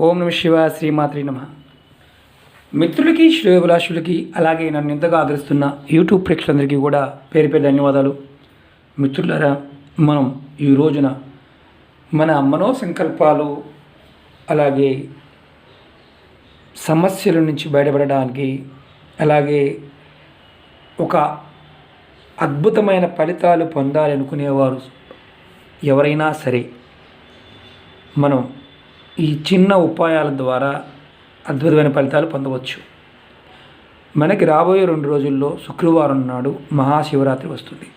ఓం నమ శివాయ శ్రీమాత్రి నమ. మిత్రులకి శ్రేయోభిలాషులకి అలాగే నన్ను ఇంతగా ఆదరిస్తున్న యూట్యూబ్ ప్రేక్షకులందరికీ కూడా పేరు పేరు ధన్యవాదాలు. మిత్రులారా, మనం ఈ రోజున మన మనోసంకల్పాలు అలాగే సమస్యల నుంచి బయటపడడానికి అలాగే ఒక అద్భుతమైన ఫలితాలు పొందాలనుకునేవారు ఎవరైనా సరే మనం ఈ చిన్న ఉపాయాల ద్వారా అద్భుతమైన ఫలితాలు పొందవచ్చు. మనకి రాబోయే 2 రోజుల్లో శుక్రవారం నాడు మహాశివరాత్రి వస్తుంది.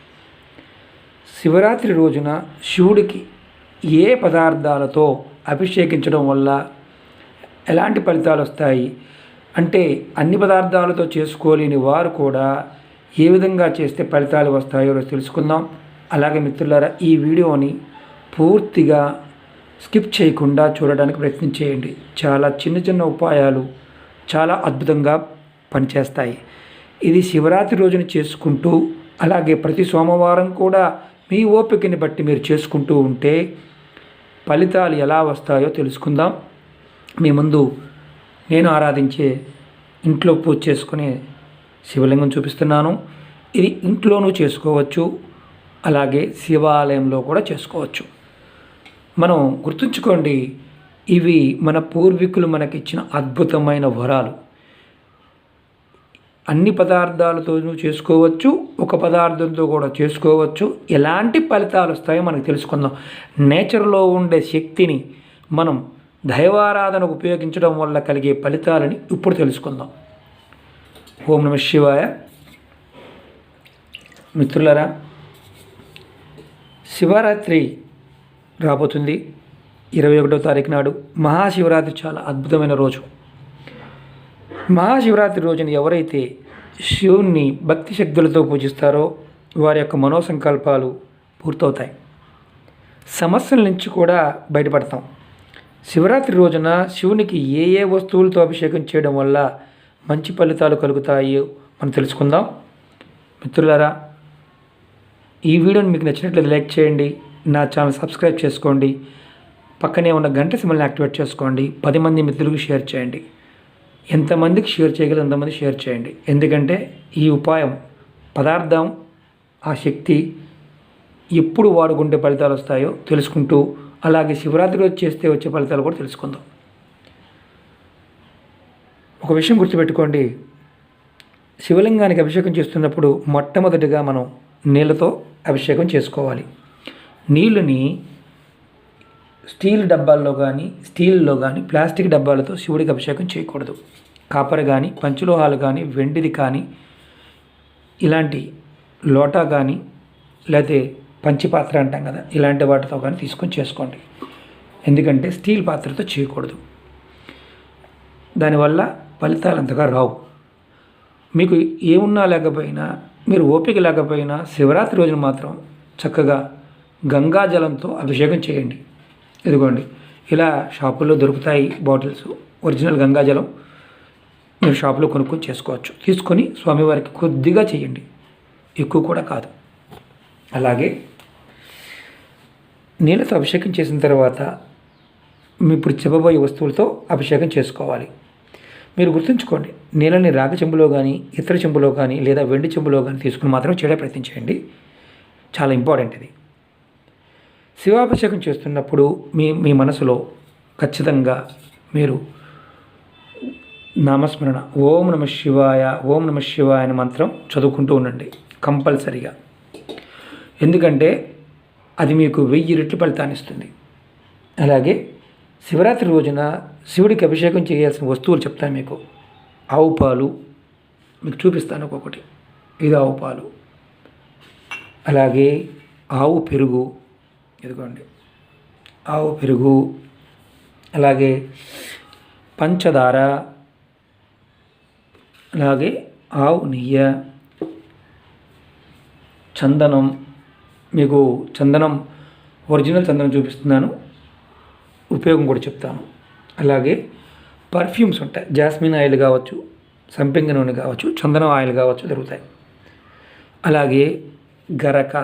శివరాత్రి రోజున శివుడికి ఏ పదార్థాలతో అభిషేకించడం వల్ల ఎలాంటి ఫలితాలు వస్తాయి అంటే, అన్ని పదార్థాలతో చేసుకోలేని వారు కూడా ఏ విధంగా చేస్తే ఫలితాలు వస్తాయో తెలుసుకుందాం. అలాగే మిత్రులారా, ఈ వీడియోని పూర్తిగా స్కిప్ చేయకుండా చూడడానికి ప్రయత్నం చేయండి. చాలా చిన్న చిన్న ఉపాయాలు చాలా అద్భుతంగా పనిచేస్తాయి. ఇది శివరాత్రి రోజున చేసుకుంటూ అలాగే ప్రతి సోమవారం కూడా మీ ఓపికని బట్టి మీరు చేసుకుంటూ ఉంటే ఫలితాలు ఎలా వస్తాయో తెలుసుకుందాం. మీ ముందు నేను ఆరాధించే ఇంట్లో పూజ చేసుకునే శివలింగం చూపిస్తున్నాను. ఇది ఇంట్లోనూ చేసుకోవచ్చు, అలాగే శివాలయంలో కూడా చేసుకోవచ్చు. మనం గుర్తుంచుకోండి, ఇవి మన పూర్వీకులు మనకిచ్చిన అద్భుతమైన వరాలు. అన్ని పదార్థాలతోనూ చేసుకోవచ్చు, ఒక పదార్థంతో కూడా చేసుకోవచ్చు. ఎలాంటి ఫలితాలు వస్తాయో మనకు తెలుసుకుందాం. నేచర్లో ఉండే శక్తిని మనం దైవారాధనకు ఉపయోగించడం వల్ల కలిగే ఫలితాలని ఇప్పుడు తెలుసుకుందాం. ఓం నమ శివాయ. మిత్రులారా, శివరాత్రి రాబోతుంది 21వ తారీఖు నాడు. మహాశివరాత్రి చాలా అద్భుతమైన రోజు. మహాశివరాత్రి రోజున ఎవరైతే శివుణ్ణి భక్తి శక్తులతో పూజిస్తారో వారి యొక్క మనోసంకల్పాలు పూర్తవుతాయి. సమస్యల నుంచి కూడా బయటపడతాం. శివరాత్రి రోజున శివునికి ఏ ఏ వస్తువులతో అభిషేకం చేయడం వల్ల మంచి ఫలితాలు కలుగుతాయో మనం తెలుసుకుందాం. మిత్రులారా, ఈ వీడియోని మీకు నచ్చినట్లయితే లైక్ చేయండి, నా ఛానల్ సబ్స్క్రైబ్ చేసుకోండి, పక్కనే ఉన్న గంట సింబల్ని యాక్టివేట్ చేసుకోండి, 10 మంది మిత్రులకు షేర్ చేయండి. ఎంతమందికి షేర్ చేయగలరు అంతమంది షేర్ చేయండి. ఎందుకంటే ఈ ఉపాయం పదార్థం ఆ శక్తి ఎప్పుడు వాడుకుంటే ఫలితాలు వస్తాయో తెలుసుకుంటూ అలాగే శివరాత్రి రోజు చేస్తే వచ్చే ఫలితాలు కూడా తెలుసుకుందాం. ఒక విషయం గుర్తుపెట్టుకోండి, శివలింగానికి అభిషేకం చేస్తున్నప్పుడు మొట్టమొదటిగా మనం నీళ్ళతో అభిషేకం చేసుకోవాలి. నీళ్ళని స్టీల్ డబ్బాల్లో కానీ స్టీల్లో కానీ ప్లాస్టిక్ డబ్బాలతో శివుడికి అభిషేకం చేయకూడదు. కాపర్ కానీ పంచలోహాలు కానీ వెండిది కానీ ఇలాంటి లోటా కానీ లేకపోతే పంచిపాత్ర అంటాం కదా, ఇలాంటి వాటితో కానీ తీసుకొని చేసుకోండి. ఎందుకంటే స్టీల్ పాత్రతో చేయకూడదు. దానివల్ల ఫలితాలు అంతగా రావు. మీకు ఏమున్నా లేకపోయినా, మీరు ఓపిక లేకపోయినా శివరాత్రి రోజున మాత్రం చక్కగా గంగాజలంతో అభిషేకం చేయండి. ఇదిగోండి, ఇలా షాపుల్లో దొరుకుతాయి బాటిల్స్. ఒరిజినల్ గంగాజలం మీరు షాపులో కొనుక్కొని చేసుకోవచ్చు. తీసుకొని స్వామివారికి కొద్దిగా చేయండి, ఎక్కువ కూడా కాదు. అలాగే నీళ్ళతో అభిషేకం చేసిన తర్వాత మీ ఇప్పుడు చెప్పబోయే వస్తువులతో అభిషేకం చేసుకోవాలి. మీరు గుర్తుంచుకోండి, నీళ్ళని రాగి చెంబులో కానీ ఇతర చెంబులో కానీ లేదా వెండి చెంబులో కానీ తీసుకుని మాత్రమే చేయడానికి ప్రయత్నించండి. చాలా ఇంపార్టెంట్ ఇది. శివాభిషేకం చేస్తున్నప్పుడు మీ మనసులో ఖచ్చితంగా మీరు నామస్మరణ ఓం నమ శివాయ ఓం నమ శివాయ అనే మంత్రం చదువుకుంటూ ఉండండి కంపల్సరీగా. ఎందుకంటే అది మీకు 1000 రెట్లు ఫలితాన్ని ఇస్తుంది. అలాగే శివరాత్రి రోజున శివుడికి అభిషేకం చేయాల్సిన వస్తువులు చెప్తాను మీకు. ఆవు పాలు మీకు చూపిస్తాను ఒక్కొక్కటి. ఇది ఆవు పాలు. అలాగే ఆవు పెరుగు, ఇదిగోండి ఆవు పెరుగు. అలాగే పంచదార, అలాగే ఆవు నెయ్యి, చందనం. మీకు చందనం ఒరిజినల్ చందనం చూపిస్తున్నాను, ఉపయోగం కూడా చెప్తాను. అలాగే పర్ఫ్యూమ్స్ ఉంటాయి, జాస్మిన్ ఆయిల్ కావచ్చు, సంపెంగ నూనె కావచ్చు, చందనం ఆయిల్ కావచ్చు, దొరుకుతాయి. అలాగే గరక,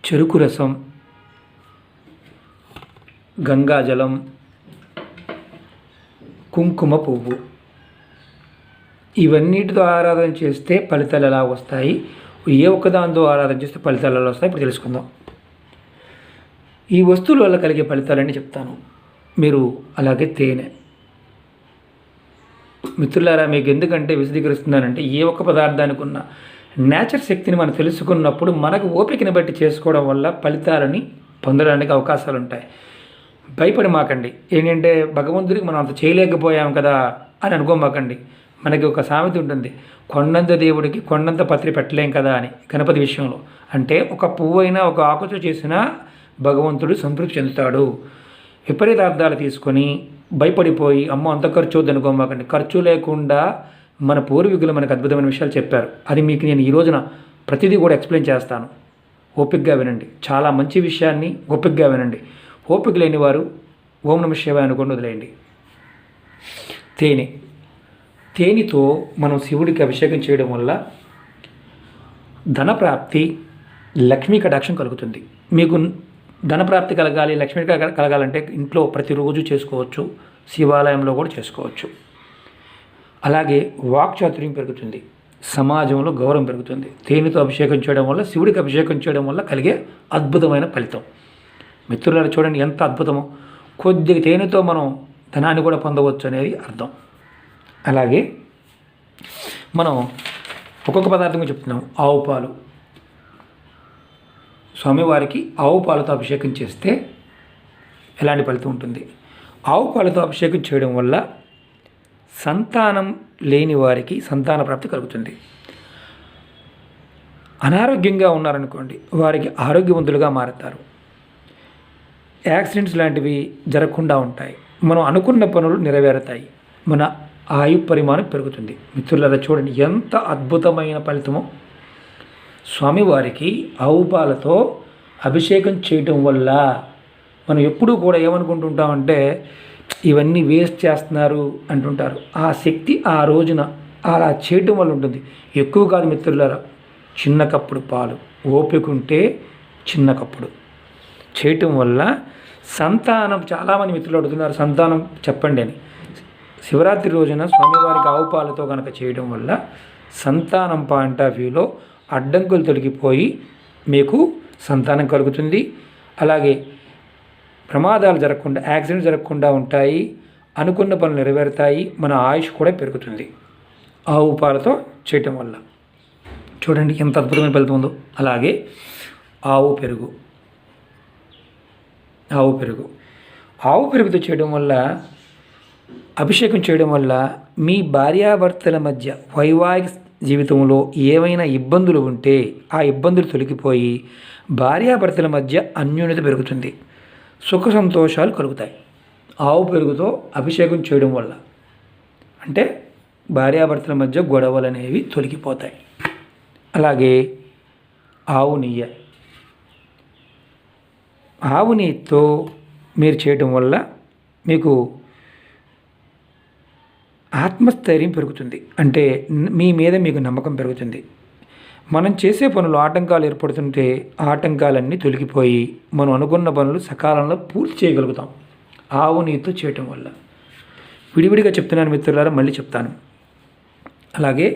చెరుకు రసం, గంగాజలం, కుంకుమ పువ్వు, ఇవన్నిటితో ఆరాధన చేస్తే ఫలితాలు ఎలా వస్తాయి, ఏ ఒక్కదాంతో ఆరాధన చేస్తే ఫలితాలు ఎలా వస్తాయి ఇప్పుడు తెలుసుకుందాం. ఈ వస్తువుల వల్ల కలిగే ఫలితాలన్నీ చెప్తాను. మీరు అలాగే తేనె. మిత్రులారా, మీకు ఎందుకంటే విశదీకరిస్తున్నానంటే ఏ ఒక్క పదార్థానికి ఉన్న నేచర్ శక్తిని మనం తెలుసుకున్నప్పుడు మనకు ఓపికని బట్టి చేసుకోవడం వల్ల ఫలితాలని పొందడానికి అవకాశాలు ఉంటాయి. భయపడి మాకండి. ఏంటంటే భగవంతుడికి మనం అంత చేయలేకపోయాం కదా అని అనుకోమాకండి. మనకి ఒక సామెత ఉంటుంది, కొండంత దేవుడికి కొండంత పత్రి పెట్టలేం కదా అని. గణపతి విషయంలో అంటే ఒక పువ్వు అయినా ఒక ఆకుతో చేసినా భగవంతుడు సంతృప్తి చెందుతాడు. విపరీతార్థాలు తీసుకొని భయపడిపోయి అమ్మో అంత ఖర్చు వద్దు అనుకోమాకండి. ఖర్చు లేకుండా మన పూర్వీకులు మనకు అద్భుతమైన విషయాలు చెప్పారు. అది మీకు నేను ఈ రోజున ప్రతిదీ కూడా ఎక్స్ప్లెయిన్ చేస్తాను. ఓపికగా వినండి. చాలా మంచి విషయాన్ని ఓపికగా వినండి. ఓపిక లేని వారు ఓం నమః శివాయ అనుకోండి వదిలేయండి. తేనెతో మనం శివుడికి అభిషేకం చేయడం వల్ల ధనప్రాప్తి, లక్ష్మీ కటాక్షం కలుగుతుంది. మీకు ధనప్రాప్తి కలగాలి, లక్ష్మీ కలగాలంటే ఇంట్లో ప్రతిరోజు చేసుకోవచ్చు, శివాలయంలో కూడా చేసుకోవచ్చు. అలాగే వాక్చాతుర్యం పెరుగుతుంది, సమాజంలో గౌరవం పెరుగుతుంది. తేనెతో అభిషేకం చేయడం వల్ల, శివుడికి అభిషేకం చేయడం వల్ల కలిగే అద్భుతమైన ఫలితం. మిత్రులారా చూడండి ఎంత అద్భుతమో. కొద్దిగా తేనెతో మనం ధనాన్ని కూడా పొందవచ్చు అనేది అర్థం. అలాగే మనం ఒక్కొక్క పదార్థంగా చెప్తున్నాం. ఆవు పాలు, స్వామివారికి ఆవు పాలతో అభిషేకం చేస్తే ఎలాంటి ఫలితం ఉంటుంది? ఆవు పాలతో అభిషేకం చేయడం వల్ల సంతానం లేని వారికి సంతాన ప్రాప్తి కలుగుతుంది. అనారోగ్యంగా ఉన్నారనుకోండి, వారికి ఆరోగ్యవంతులుగా మారుతారు. యాక్సిడెంట్స్ లాంటివి జరగకుండా ఉంటాయి. మనం అనుకున్న పనులు నెరవేరుతాయి. మన ఆయు పరిమాణం పెరుగుతుంది. మిత్రులారా చూడండి ఎంత అద్భుతమైన ఫలితమో. స్వామివారికి ఆవు పాలతో అభిషేకం చేయటం వల్ల మనం ఎప్పుడూ కూడా ఏమనుకుంటుంటామంటే ఇవన్నీ వేస్ట్ చేస్తున్నారు అంటుంటారు. ఆ శక్తి ఆ రోజున అలా చేయటం వల్ల ఉంటుంది. ఎక్కువ కాదు మిత్రులారా, చిన్న కప్పుడు పాలు, ఓపిక ఉంటే చిన్న కప్పుడు చేయటం వల్ల సంతానం. చాలామంది మిత్రులు అడుగుతున్నారు సంతానం చెప్పండి అని. శివరాత్రి రోజున స్వామివారికి ఆవు పాలతో కనుక చేయడం వల్ల సంతానం పాయింట్ ఆఫ్ వ్యూలో అడ్డంకులు తొలగిపోయి మీకు సంతానం కలుగుతుంది. అలాగే ప్రమాదాలు జరగకుండా, యాక్సిడెంట్ జరగకుండా ఉంటాయి. అనుకున్న పనులు నెరవేరుతాయి. మన ఆయుష్ కూడా పెరుగుతుంది ఆవు పాలతో చేయటం వల్ల. చూడండి ఎంత అద్భుతమైన ఫలితం ఉందో. అలాగే ఆవు పెరుగుతో చేయడం వల్ల, అభిషేకం చేయడం వల్ల మీ భార్యాభర్తల మధ్య వైవాహిక జీవితంలో ఏమైనా ఇబ్బందులు ఉంటే ఆ ఇబ్బందులు తొలగిపోయి భార్యాభర్తల మధ్య అన్యోన్యత పెరుగుతుంది. సుఖ సంతోషాలు కలుగుతాయి ఆవు పెరుగుతో అభిషేకం చేయడం వల్ల. అంటే భార్యాభర్తల మధ్య గొడవలు అనేవి తొలగిపోతాయి. అలాగే ఆవు నెయ్యితో మీరు చేయడం వల్ల మీకు ఆత్మస్థైర్యం పెరుగుతుంది. అంటే మీ మీద మీకు నమ్మకం పెరుగుతుంది. మనం చేసే పనులు ఆటంకాలు ఏర్పడుతుంటే ఆటంకాలన్నీ తొలగిపోయి మనం అనుకున్న పనులు సకాలంలో పూర్తి చేయగలుగుతాం ఆవు నెయ్యితో చేయటం వల్ల. విడివిడిగా చెప్తున్నాను మిత్రులారా, మళ్ళీ చెప్తాను. అలాగే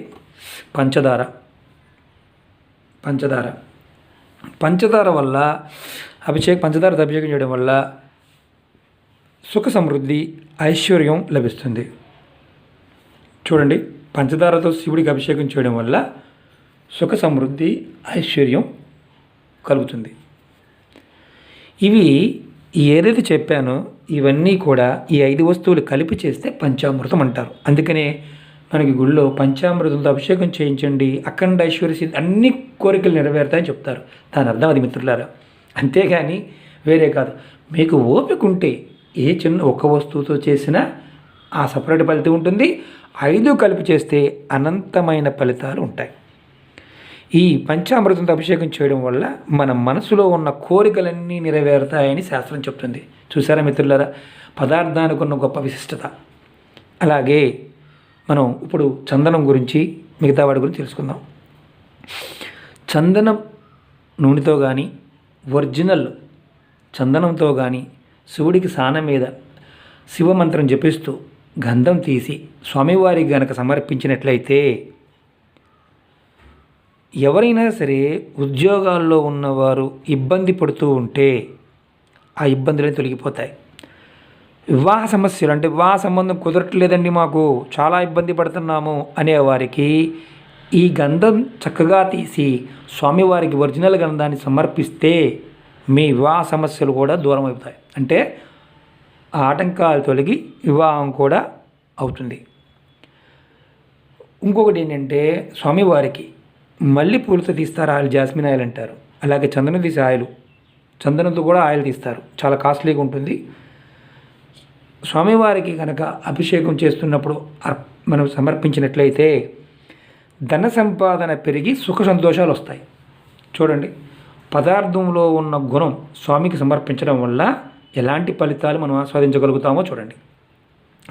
పంచదార వల్ల పంచదారతో అభిషేకం చేయడం వల్ల సుఖ సమృద్ధి, ఐశ్వర్యం లభిస్తుంది. చూడండి, పంచదారతో శివుడికి అభిషేకం చేయడం వల్ల సుఖ సమృద్ధి, ఐశ్వర్యం కలుగుతుంది. ఇవి ఏదైతే చెప్పానో ఇవన్నీ కూడా ఈ 5 వస్తువులు కలిపి చేస్తే పంచామృతం అంటారు. అందుకనే మనకి గుళ్ళో పంచామృతంతో అభిషేకం చేయించండి, అఖండ ఐశ్వర్య సిద్ధి, అన్ని కోరికలు నెరవేరుతాయని చెప్తారు. దాని అర్థం అది మిత్రులారా. అంతేగాని వేరే కాదు. మీకు ఓపిక ఉంటే ఏ చిన్న ఒక్క వస్తువుతో చేసినా ఆ సపరేట్ ఫలితం ఉంటుంది. 5 కలిపి చేస్తే అనంతమైన ఫలితాలు ఉంటాయి. ఈ పంచామృతంతో అభిషేకం చేయడం వల్ల మన మనసులో ఉన్న కోరికలన్నీ నెరవేరుతాయని శాస్త్రం చెప్తుంది. చూసారా మిత్రులారా, పదార్థానికి ఉన్న గొప్ప విశిష్టత. అలాగే మనం ఇప్పుడు చందనం గురించి, మిగతా వాటి గురించి తెలుసుకుందాం. చందనం నూనెతో కానీ, ఒరిజినల్ చందనంతో కానీ శివుడికి సాన మీద శివమంత్రం జపిస్తూ గంధం తీసి స్వామివారికి గనక సమర్పించినట్లయితే ఎవరైనా సరే ఉద్యోగాల్లో ఉన్నవారు ఇబ్బంది పడుతూ ఉంటే ఆ ఇబ్బందులు తొలగిపోతాయి. వివాహ సమస్యలు అంటే వివాహ సంబంధం కుదరట్లేదండి, మాకు చాలా ఇబ్బంది పడుతున్నాము అనేవారికి ఈ గంధం చక్కగా తీసి స్వామివారికి ఒరిజినల్ గంధాన్ని సమర్పిస్తే మీ వివాహ సమస్యలు కూడా దూరం అవుతాయి. అంటే ఆ ఆటంకాలు తొలగి వివాహం కూడా అవుతుంది. ఇంకొకటి ఏంటంటే స్వామివారికి మల్లెపూలతో తీస్తారు ఆయిల్, జాస్మిన్ ఆయిల్ అంటారు. అలాగే చందనం తీసే ఆయిల్, చందనంతో కూడా ఆయిల్ తీస్తారు, చాలా కాస్ట్లీగా ఉంటుంది. స్వామివారికి కనుక అభిషేకం చేస్తున్నప్పుడు మనం సమర్పించినట్లయితే ధన సంపాదన పెరిగి సుఖ సంతోషాలు వస్తాయి. చూడండి, పదార్థంలో ఉన్న గుణం స్వామికి సమర్పించడం వల్ల ఎలాంటి ఫలితాలు మనం ఆస్వాదించగలుగుతామో చూడండి.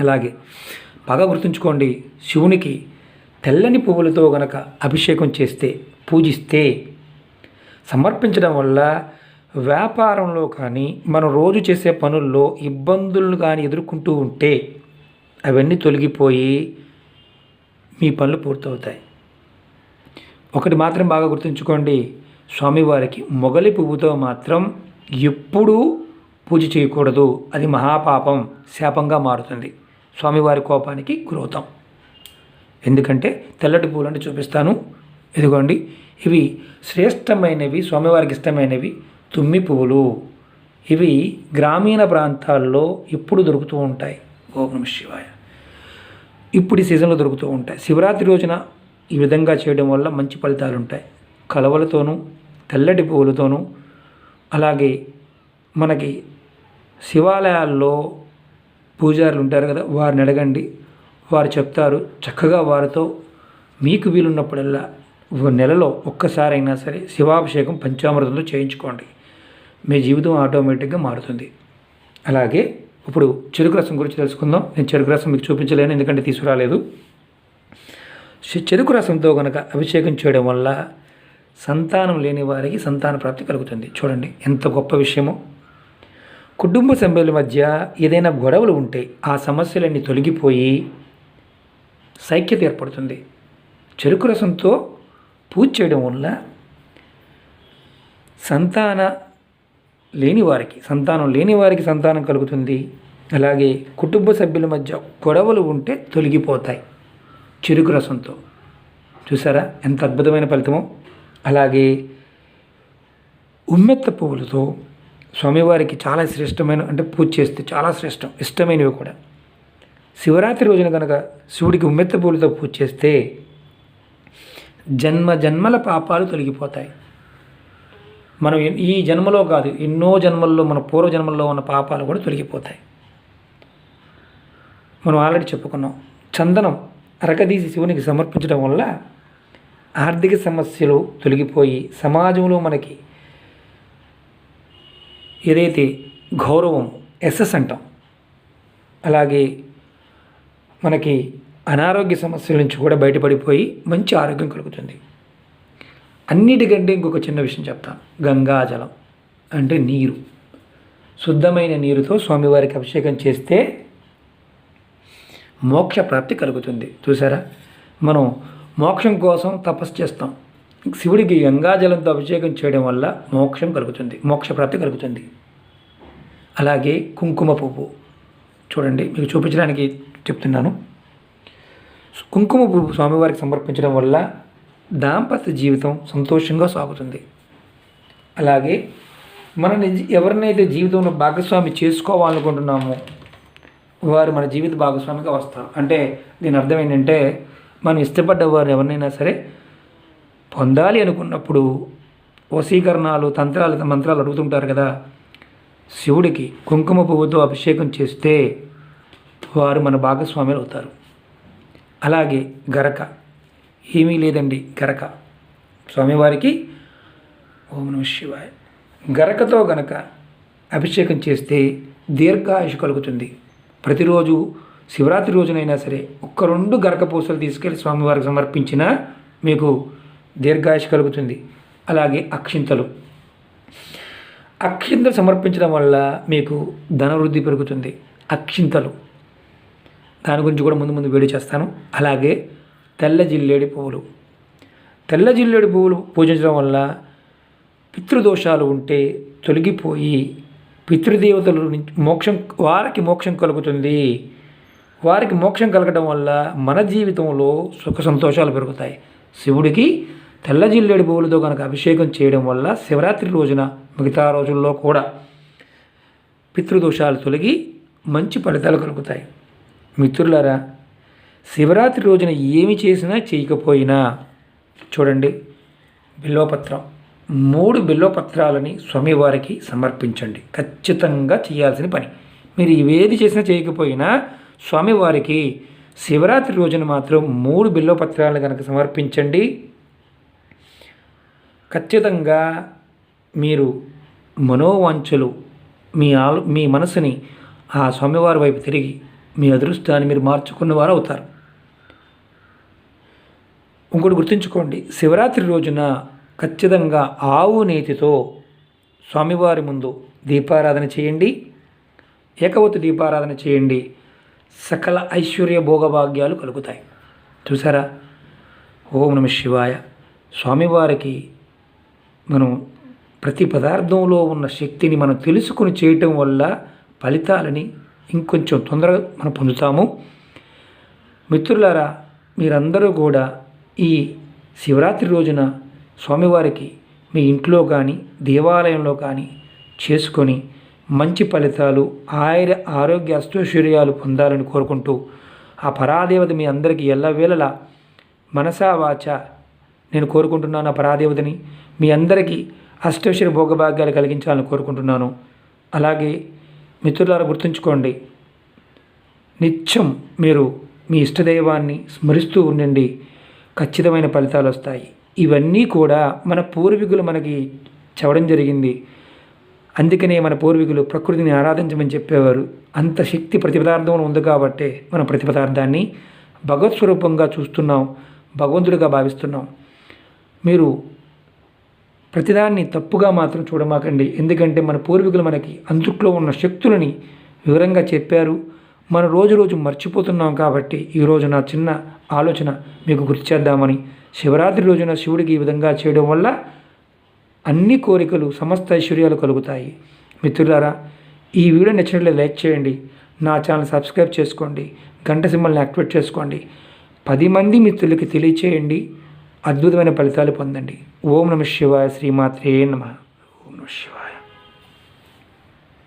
అలాగే బాగా గుర్తుంచుకోండి, శివునికి తెల్లని పువ్వులతో గనక అభిషేకం చేస్తే, పూజిస్తే, సమర్పించడం వల్ల వ్యాపారంలో కానీ మనం రోజు చేసే పనుల్లో ఇబ్బందులను కానీ ఎదుర్కొంటూ ఉంటే అవన్నీ తొలగిపోయి మీ పనులు పూర్తవుతాయి. ఒకటి మాత్రం బాగా గుర్తుంచుకోండి, స్వామివారికి మొగలి పువ్వుతో మాత్రం ఎప్పుడూ పూజ చేయకూడదు. అది మహాపాపం, శాపంగా మారుతుంది. స్వామివారి కోపానికి గురవుతాం. ఎందుకంటే తెల్లటి పువ్వులు అంటే చూపిస్తాను. ఇదిగోండి, ఇవి శ్రేష్టమైనవి, స్వామివారికి ఇష్టమైనవి తుమ్మి పువ్వులు. ఇవి గ్రామీణ ప్రాంతాల్లో ఎప్పుడు దొరుకుతూ ఉంటాయి. ఓం నమః శివాయ. ఇప్పుడు ఈ సీజన్లో దొరుకుతూ ఉంటాయి. శివరాత్రి రోజున ఈ విధంగా చేయడం వల్ల మంచి ఫలితాలు ఉంటాయి. కలవలతోనూ తెల్లటి పువ్వులతోనూ. అలాగే మనకి శివాలయాల్లో పూజారులు ఉంటారు కదా, వారిని అడగండి, వారు చెప్తారు. చక్కగా వారితో మీకు వీలున్నప్పుడల్లా నెలలో ఒక్కసారైనా సరే శివాభిషేకం పంచామృతంతో చేయించుకోండి. మీ జీవితం ఆటోమేటిక్గా మారుతుంది. అలాగే ఇప్పుడు చెరుకు రసం గురించి తెలుసుకుందాం. నేను చెరుకు రసం మీకు చూపించలేను, ఎందుకంటే తీసుకురాలేదు. చెరుకు రసంతో కనుక అభిషేకం చేయడం వల్ల సంతానం లేని వారికి సంతాన ప్రాప్తి కలుగుతుంది. చూడండి ఎంత గొప్ప విషయమో. కుటుంబ సభ్యుల మధ్య ఏదైనా గొడవలు ఉంటే ఆ సమస్యలన్నీ తొలగిపోయి సైక్యత ఏర్పడుతుంది. చెరుకు రసంతో పూజ చేయడం వల్ల సంతానం లేని వారికి సంతానం కలుగుతుంది. అలాగే కుటుంబ సభ్యుల మధ్య గొడవలు ఉంటే తొలగిపోతాయి చెరుకు రసంతో. చూసారా ఎంత అద్భుతమైన ఫలితమో. అలాగే ఉమ్మెత్త పువ్వులతో స్వామివారికి చాలా శ్రేష్టమైన, అంటే పూజ చేస్తే చాలా శ్రేష్టం, ఇష్టమైనవి కూడా. శివరాత్రి రోజున కనుక శివుడికి ఉమ్మెత్త పువ్వులతో పూజ చేస్తే జన్మల పాపాలు తొలగిపోతాయి. మనం ఈ జన్మలో కాదు, ఎన్నో జన్మల్లో, మన పూర్వ జన్మల్లో ఉన్న పాపాలు కూడా తొలగిపోతాయి. మనం ఆల్రెడీ చెప్పుకున్నాం. చందనం అరకదీసి శివునికి సమర్పించడం వల్ల ఆర్థిక సమస్యలు తొలగిపోయి సమాజంలో మనకి ఏదైతే గౌరవం, ఎస్ఎస్ అంటాం, అలాగే మనకి అనారోగ్య సమస్యల నుంచి కూడా బయటపడిపోయి మంచి ఆరోగ్యం కలుగుతుంది. అన్నిటికంటే ఇంకొక చిన్న విషయం చెప్తాను. గంగాజలం అంటే నీరు, శుద్ధమైన నీరుతో స్వామివారికి అభిషేకం చేస్తే మోక్ష ప్రాప్తి కలుగుతుంది. చూసారా, మనం మోక్షం కోసం తపస్సు చేస్తాం. శివుడికి గంగాజలంతో అభిషేకం చేయడం వల్ల మోక్షం కలుగుతుంది, మోక్ష ప్రాప్తి కలుగుతుంది. అలాగే కుంకుమ పువ్వు చూడండి, మీకు చూపించడానికి చెప్తున్నాను. కుంకుమ పువ్వు స్వామివారికి సమర్పించడం వల్ల దాంపత్య జీవితం సంతోషంగా సాగుతుంది. అలాగే ఎవరినైతే జీవితంలో భాగస్వామి చేసుకోవాలనుకుంటున్నామో వారు మన జీవిత భాగస్వామిగా వస్తారు. అంటే దీని అర్థం ఏంటంటే, మనం ఇష్టపడ్డ వారు ఎవరినైనా సరే పొందాలి అనుకున్నప్పుడు వశీకరణాలు, మంత్రాలు అడుగుతుంటారు కదా. శివుడికి కుంకుమ పువ్వుతో అభిషేకం చేస్తే వారు మన భాగస్వాములు అవుతారు. అలాగే గరక, ఏమీ లేదండి, గరక స్వామివారికి ఓం నమః శివాయ. గరకతో గనక అభిషేకం చేస్తే దీర్ఘాయుషు కలుగుతుంది. ప్రతిరోజు శివరాత్రి రోజునైనా సరే 1-2 గరక పూసలు తీసుకెళ్ళి స్వామివారికి సమర్పించినా మీకు దీర్ఘాయుషు కలుగుతుంది. అలాగే అక్షింతలు సమర్పించడం వల్ల మీకు ధనవృద్ధి పెరుగుతుంది. అక్షింతలు దాని గురించి కూడా ముందు వీడియో చేస్తాను. అలాగే తెల్ల జిల్లేడి పువ్వులు, తెల్ల జిల్లేడి పువ్వులు పూజించడం వల్ల పితృదోషాలు ఉంటే తొలగిపోయి పితృదేవతల నుంచి వారికి మోక్షం కలుగుతుంది. వారికి మోక్షం కలగడం వల్ల మన జీవితంలో సుఖ సంతోషాలు పెరుగుతాయి. శివుడికి తెల్ల జిల్లేడు పువ్వులతో కనుక అభిషేకం చేయడం వల్ల శివరాత్రి రోజున మిగతా రోజుల్లో కూడా పితృదోషాలు తొలగి మంచి ఫలితాలు కలుగుతాయి. మిత్రులారా, శివరాత్రి రోజున ఏమి చేసినా చేయకపోయినా చూడండి, బిల్వపత్రం 3 బిల్వపత్రాలని స్వామివారికి సమర్పించండి. ఖచ్చితంగా చేయాల్సిన పని. మీరు ఇవేది చేసినా చేయకపోయినా స్వామివారికి శివరాత్రి రోజున మాత్రం 3 బిల్వపత్రాలను కనుక సమర్పించండి. ఖచ్చితంగా మీరు మనోవాంఛలు మీ మనసుని ఆ స్వామివారి వైపు తిరిగి మీ అదృష్టాన్ని మీరు మార్చుకున్నవారు అవుతారు. ఇంకోటి గుర్తుంచుకోండి, శివరాత్రి రోజున ఖచ్చితంగా ఆవు నేతితో స్వామివారి ముందు దీపారాధన చేయండి. ఏకవత్తు దీపారాధన చేయండి. సకల ఐశ్వర్య భోగభాగ్యాలు కలుగుతాయి. చూసారా? ఓం నమ శివాయ. స్వామివారికి మనం ప్రతి పదార్థంలో ఉన్న శక్తిని మనం తెలుసుకుని చేయటం వల్ల ఫలితాలని ఇంకొంచెం తొందరగా మనం పొందుతాము. మిత్రులారా, మీరందరూ కూడా ఈ శివరాత్రి రోజున స్వామివారికి మీ ఇంట్లో కానీ దేవాలయంలో కానీ చేసుకొని మంచి ఫలితాలు ఆరోగ్య అష్టైశ్వర్యాలు పొందాలని కోరుకుంటూ ఆ పరాదేవత మీ అందరికీ ఎల్లవేళలా మనసా వాచ నేను కోరుకుంటున్నాను. ఆ పరాదేవతని మీ అందరికీ అష్టైశ్వర్య భోగభాగ్యాలు కలిగించాలని కోరుకుంటున్నాను. అలాగే మిత్రులారా, గుర్తుంచుకోండి, నిత్యం మీరు మీ ఇష్టదైవాన్ని స్మరిస్తూ ఉండండి. ఖచ్చితమైన ఫలితాలు వస్తాయి. ఇవన్నీ కూడా మన పూర్వీకులు మనకి చెప్పడం జరిగింది. అందుకనే మన పూర్వీకులు ప్రకృతిని ఆరాధించమని చెప్పేవారు. అంత శక్తి ప్రతి పదార్థంలో ఉంది కాబట్టే మనం ప్రతి పదార్థాన్ని భగవత్ స్వరూపంగా చూస్తున్నాం, భగవంతుడిగా భావిస్తున్నాం. మీరు ప్రతిదాన్ని తప్పుగా మాత్రం చూడమాకండి. ఎందుకంటే మన పూర్వీకులు మనకి అందుట్లో ఉన్న శక్తులని వివరంగా చెప్పారు. మనం రోజు మర్చిపోతున్నాం. కాబట్టి ఈరోజు నా చిన్న ఆలోచన మీకు గుర్తు చేద్దామని, శివరాత్రి రోజున శివుడికి ఈ విధంగా చేయడం వల్ల అన్ని కోరికలు సమస్త ఐశ్వర్యాలు కలుగుతాయి. మిత్రులారా, ఈ వీడియో నచ్చినట్లయితే లైక్ చేయండి, నా ఛానల్ సబ్స్క్రైబ్ చేసుకోండి, గంట సింబల్ని యాక్టివేట్ చేసుకోండి, 10 మంది మిత్రులకి తెలియచేయండి. అద్భుతమైన ఫలితాలు పొందండి. ఓం నమ శివాయ. శ్రీమాత్రే నమః. ఓం నమ శివాయ.